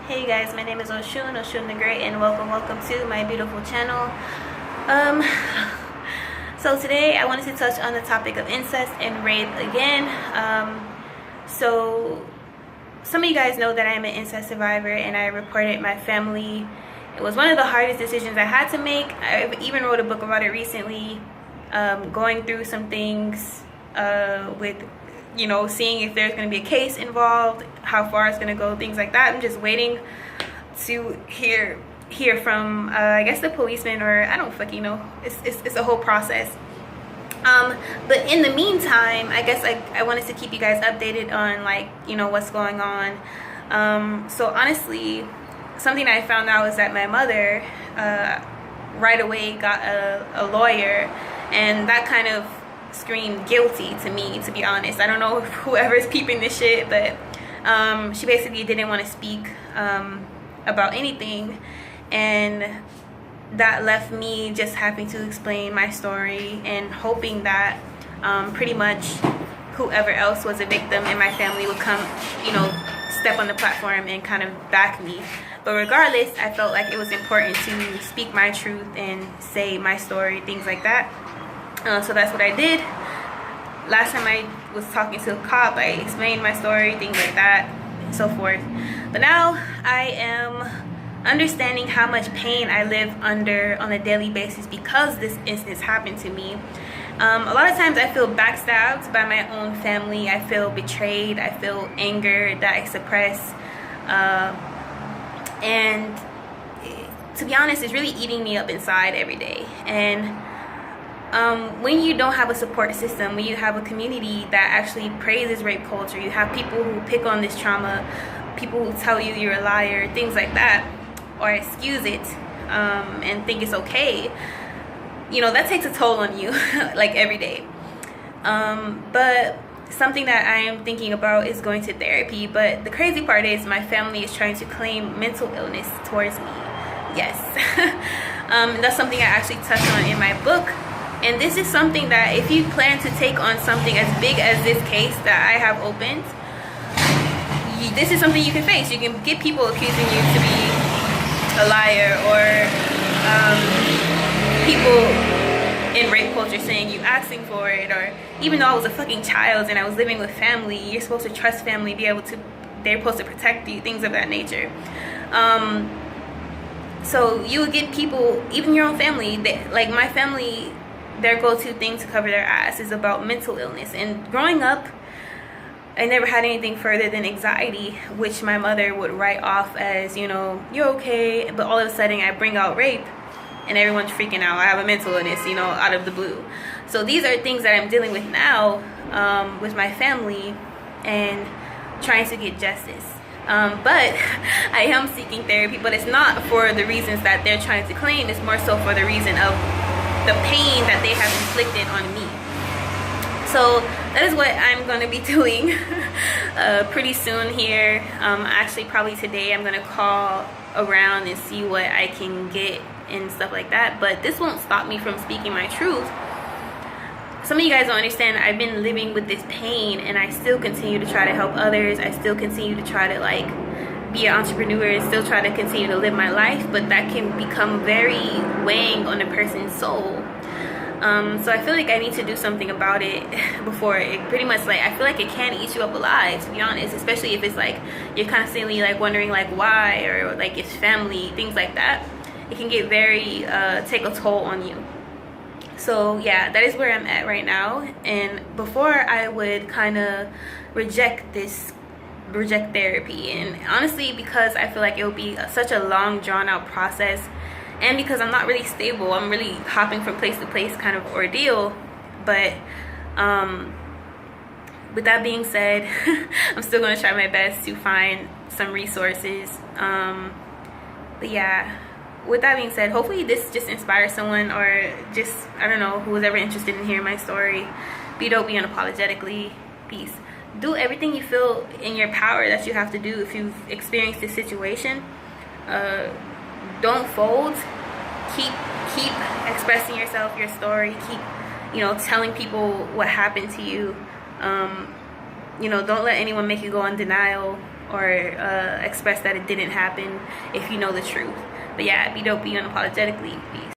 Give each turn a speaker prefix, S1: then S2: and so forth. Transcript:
S1: Hey guys, my name is Oshun the Great, and welcome to my beautiful channel. So today I wanted to touch on the topic of incest and rape again. So some of you guys know that I'm an incest survivor, and I reported my family. It was one of the hardest decisions I had to make. I even wrote a book about it recently, going through some things with seeing if there's going to be a case involved, how far it's going to go, things like that. I'm just waiting to hear from I guess the policeman, or I don't fucking know. It's a whole process. But in the meantime, I guess I wanted to keep you guys updated on what's going on. So honestly, something I found out is that my mother right away got a lawyer, and that kind of screamed guilty to me, to be honest. I don't know if whoever's peeping this shit, but she basically didn't want to speak about anything, and that left me just having to explain my story and hoping that pretty much whoever else was a victim in my family would come, step on the platform and kind of back me. But regardless, I felt like it was important to speak my truth and say my story, things like that. So that's what I did. Last time I was talking to a cop, I explained my story, things like that, and so forth. But now I am understanding how much pain I live under on a daily basis because this instance happened to me. A lot of times I feel backstabbed by my own family. I feel betrayed. I feel anger that I suppress. And to be honest, it's really eating me up inside every day. And when you don't have a support system, when you have a community that actually praises rape culture, you have people who pick on this trauma, people who tell you you're a liar, things like that, or excuse it and think it's okay, that takes a toll on you like every day. But something that I am thinking about is going to therapy. But the crazy part is my family is trying to claim mental illness towards me. Yes. That's something I actually touched on in my book. And this is something that if you plan to take on something as big as this case that I have opened, this is something you can face. You can get people accusing you to be a liar, or people in rape culture saying you asking for it, or even though I was a fucking child and I was living with family, you're supposed to trust family, they're supposed to protect you, things of that nature. So you would get people, even your own family, like my family, their go-to thing to cover their ass is about mental illness. And growing up, I never had anything further than anxiety, which my mother would write off as, you're okay. But all of a sudden I bring out rape and everyone's freaking out. I have a mental illness, out of the blue. So these are things that I'm dealing with now with my family and trying to get justice. But I am seeking therapy, but it's not for the reasons that they're trying to claim. It's more so for the reason of the pain that they have inflicted on me. So that is what I'm going to be doing pretty soon here. Actually, probably today I'm going to call around and see what I can get and stuff like that. But this won't stop me from speaking my truth. Some of you guys don't understand. I've been living with this pain, and I still continue to try to help others. I still continue to try to be an entrepreneur, still try to continue to live my life, but that can become very weighing on a person's soul. So I feel like I need to do something about it before it pretty much I feel like it can eat you up alive, to be honest, especially if it's you're constantly wondering why, or it's family, things like that. It can get very take a toll on you. So yeah, that is where I'm at right now. And before I would kind of reject therapy, and honestly because I feel like it would be such a long drawn out process, and because I'm not really stable, I'm really hopping from place to place kind of ordeal. But with that being said, I'm still going to try my best to find some resources. But yeah, with that being said, hopefully this just inspires someone, or just, I don't know, who was ever interested in hearing my story. Be dope, be unapologetically. Peace. Do everything you feel in your power that you have to do if you've experienced this situation. Don't fold. Keep expressing yourself, your story. Keep, telling people what happened to you. Don't let anyone make you go in denial, or express that it didn't happen if you know the truth. But yeah, be dope, be unapologetically. Peace.